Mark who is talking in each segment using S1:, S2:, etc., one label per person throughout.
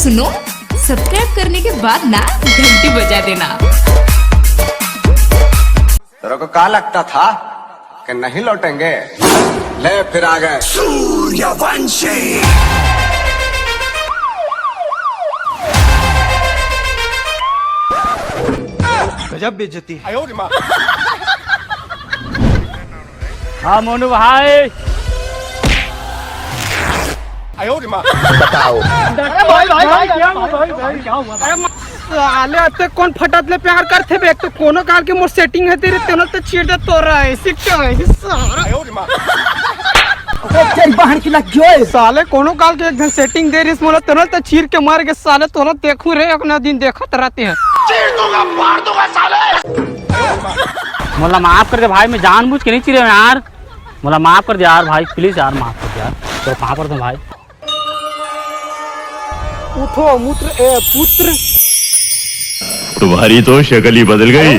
S1: सुनो, सब्सक्राइब करने के बाद ना घंटी बजा देना।
S2: तेरे को क्या लगता था कि नहीं लौटेंगे? ले फिर आ गए सूर्यवंशी।
S3: गजब बेइज्जती।
S4: हाँ मोनू भाई,
S2: बताओ।
S3: साले अब तक कौन फटातले प्यार करते बे? तो कोनो काल के मोर सेटिंग है तेरे तेनो तो चीड़ दे तो रहा है सिक्का है सारा। तेरी बहन की लग गयो साले कोनो काल के एकदम सेटिंग दे रिस मोला तेनो तो चीर के मार के साले तोरा देखू रे अपना दिन देखत रहते हैं।
S2: चीर दूंगा, मार दूंगा साले।
S4: मोला माफ कर दे भाई, मैं जानबूझ के नहीं चिरे यार। मोला माफ कर दे यार भाई, प्लीज यार माफ कर दे यार। तो कहाँ पर तुम भाई?
S3: उठो मूत्र पुत्र।
S5: तुम्हारी तो शक्ल ही बदल गई।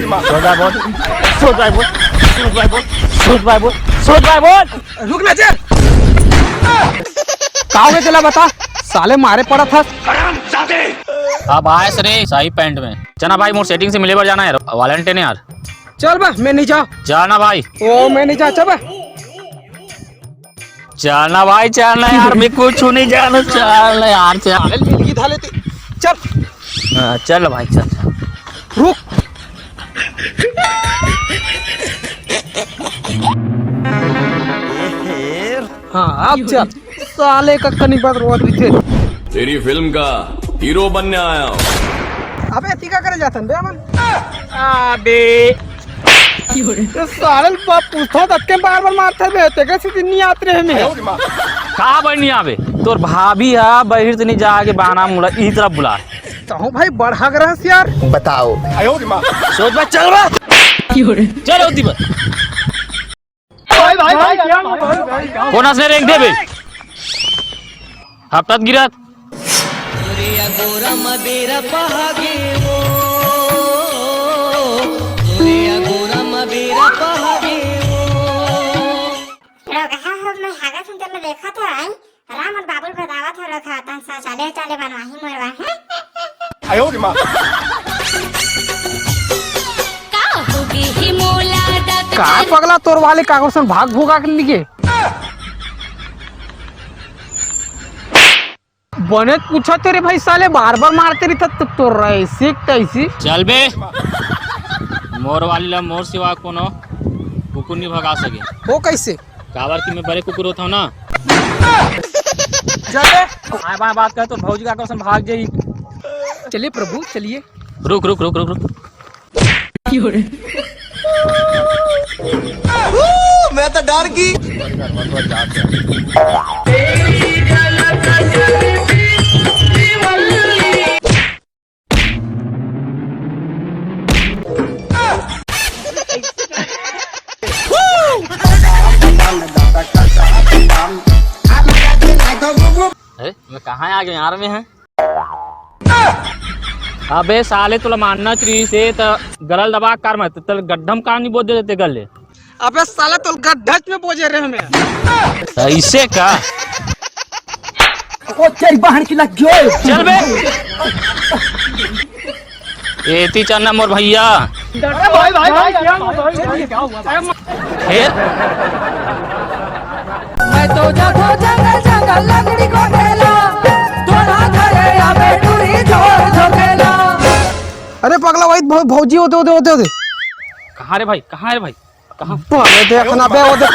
S3: रुक ना जा। कहाँ गए चला बता? साले मारे पड़ा था।
S4: अब आए सरे सही पैंट में। चना भाई मोर सेटिंग से मिले बार जाना यार, वैलेंटाइन यार।
S3: चल बा मैं नहीं जाओ।
S4: जाना भाई।
S3: ओ मैं नहीं जा चल बा।
S4: चलना भाई चलना यार, मैं कुछ नहीं जाना। चल यार चल।
S3: चल
S4: चल भाई चल।
S3: रुक। हाँ अब चल। साले का कनी बात रोड भी थे।
S5: तेरी फिल्म का हीरो बनने आया हूँ।
S3: अबे तीका करे जातन बे अमन। अबे तो साले बाप पूछता तब के बार-बार मारते बे ते कैसे नहीं आते रहे में।
S4: कहाँ बढ़नी आवे तोर भाभी है बहिर तो नहीं जाके बाना मुड़ा ई तरफ बुला।
S3: तो भाई बढ़ा ग्रह यार
S2: बताओ।
S4: सोच बा चल बा। चल होती बा। कोना से रेंग दे बे। हफ्तात गिरत।
S6: मैं देखा था राम और बाबुल का दावत हो रखा था चाले चाले बनवाही मरवा
S3: का पगला तोर वाले कागज भाग भूगा के लिए बने पूछा तेरे भाई साले बार-बार मारते रही था तो रहे सीख कैसी।
S4: चल बे मोर वाली ला मोर सिवा कोनो कुकुर नहीं भगा सके।
S3: वो कैसे?
S4: काबर की मैं बड़े कुकुर होता हूँ ना।
S3: चले
S4: बात कर तो भौजी का क्वेश्चन भाग जाई।
S3: चलिए प्रभु चलिए।
S4: रुक रुक रुक रुक रुक।
S2: मैं तो डर गई।
S4: मैं कहाँ आ गया यार में है। अबे साले तुला मानना चाहिए से तो गलल दबा कार मत तल गड्ढम का नहीं बोल देते गले।
S3: अबे साला तो गड्ढा में बोझे रहे हमें
S4: ऐसे का।
S3: ओ तेरी बहन की लग गयो।
S4: चल बे एती चलना मोर भैया।
S3: भाई भाई भाई क्या हुआ?
S7: मैं तो जागो जंगल जंगल लकड़ी को ढेला तोरा घरे आवे डूरी जोर झोकेला।
S3: अरे पगला भाई भौजी होते
S4: कहाँ रे भाई, कहाँ रे भाई, कहाँ?
S3: देखना बे उधर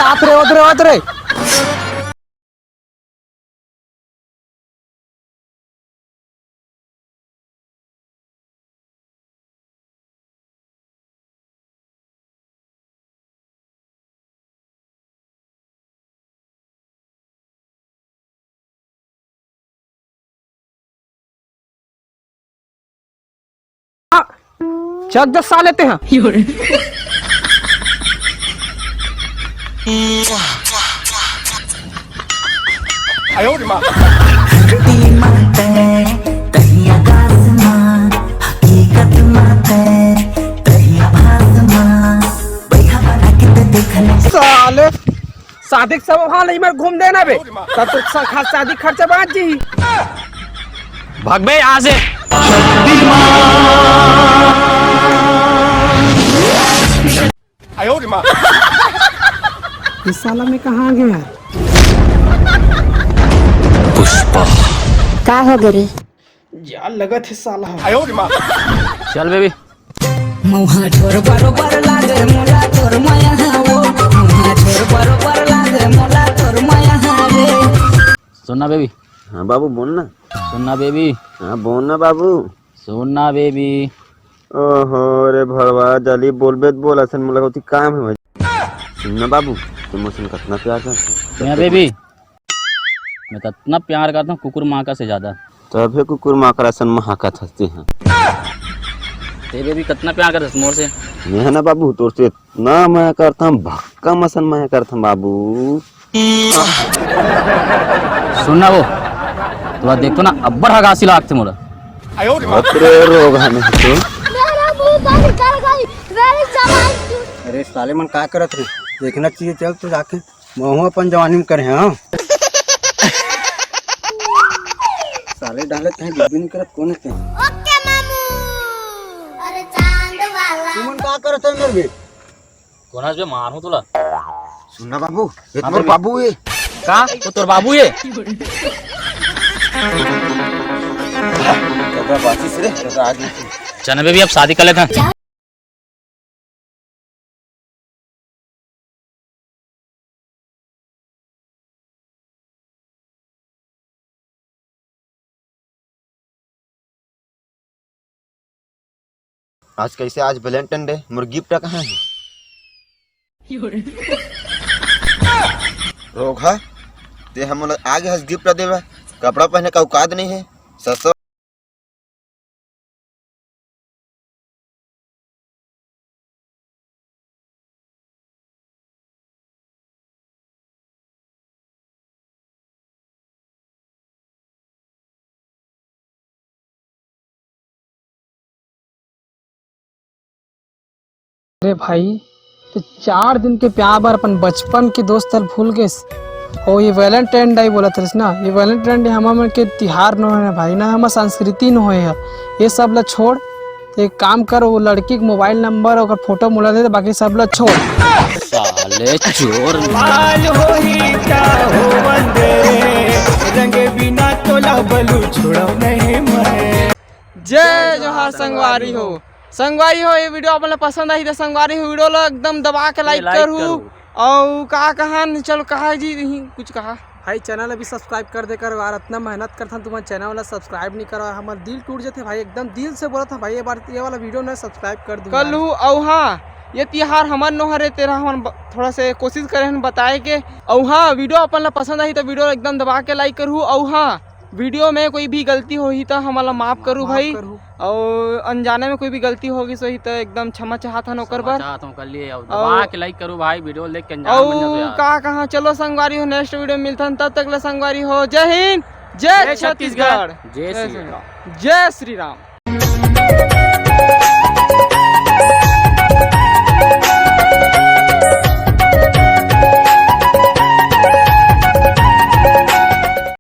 S3: चक 10 साल लेते हैं। साले शादी सब वहाँ नहीं मैं घूम देना बे तब तो शादी खर्चा बात जी
S4: भाग बे यहाँ से।
S3: इस साला में कहाँ आ गया यार?
S6: का हो गरी
S3: यार लगत है साला।
S4: चल बेबी।
S7: मुहा छोर बरोबर लागे मोला तोर माया हो, मुहा छोर बरोबर लागे मोला तोर माया रे।
S4: सुनना बेबी।
S8: हाँ बाबू बोल ना।
S4: सुनना बेबी।
S8: हाँ बोल ना बाबू।
S4: सुनना बेबी।
S8: ओहो रे भड़वा जल्दी बोल बेत बोल असन मोला होती काम है भाई। सुनना बाबू तुम मुझसे कितना प्यार करते
S4: सुनिया बेबी, मैं तो इतना प्यार करता हूँ कुकुर माका से ज्यादा।
S8: तभी कुकुर माकर असन महाकत हंसते हैं।
S4: ते बेबी कितना प्यार करते मोर से।
S8: मैं है ना बाबू तो से इतना मैं करता हूँ भक्का मसन मैं करता हूँ बाबू।
S4: सुनना वो तो देखो ना अब्बर हगासी लागते मोला।
S8: अरे रोग हमें तो।
S3: अरे साले मन का करत रे, देखना चाहिए चल तो जाके महू अपन जवानी में करे। हाँ साले डाले कहीं भी नहीं करत कौन है।
S6: ओके मामू अरे चांद वाला
S3: तुमन का करत है मेरे?
S4: कोना जो मारू तुला।
S3: सुनना बाबू ये तुम्हारे बाबू है
S4: का वो तोर बाबू ये। चल बेबी अब शादी कर लेते हैं।
S8: आज कैसे आज वैलेंटाइन डे मोर गिफ्ट कहाँ है? रोग है ते हम आगे हस गिफ्ट देवा कपड़ा पहने का औकात नहीं है। सस्ता
S3: अरे भाई तो 4 दिन के प्यार बार अपन बचपन के दोस्त भूल गए। और ये वैलेंटाइन डे बोला था ना, ये वैलेंटाइन डे हमारे के त्योहार न है भाई, ना हमारे संस्कृति न है। ये सब ला छोड़, एक काम कर वो लड़की के मोबाइल नंबर और फोटो मुला दे, बाकी सब ला छोड़।
S4: साले चोर।
S3: जय जोहार संगवारी हो। संगवारी हो ये वीडियो अपन पसंद आई तो संगवारी हो वीडियो ला एकदम दबा के लाइक करू। और कहा चलो कहा जी कुछ कहा भाई चैनल अभी सब्सक्राइब कर दे कर यार, इतना मेहनत करता तुम्हारे चैनल वाला सब्सक्राइब नहीं करो, हमारा दिल टूट जाते भाई, एकदम दिल से बोला था भाई ये बार ये वाला वीडियो ना सब्सक्राइब कर दूँ कर लूँ। और हाँ ये त्योहार हमार नो हरे तेरा हम थोड़ा से कोशिश करें बताए के। और हाँ वीडियो अपन ला पसंद आई तो वीडियो एकदम दबा के लाइक करूँ। और हाँ वीडियो में कोई भी गलती होगी तो हमारा माफ करूँ भाई, और अनजाने में कोई भी गलती होगी सही तो एकदम क्षमा चाहता हूँ नौकर पर।
S4: कर लिए दबा के लाइक करो भाई, वीडियो देख के अनजान बन जाओ यार।
S3: कहाँ चलो संगवारी हो, नेक्स्ट वीडियो मिलता है, तब तक ले संगवारी हो। जय हिंद, जय छत्तीसगढ़,
S4: जय श्री राम।
S3: जय श्री राम।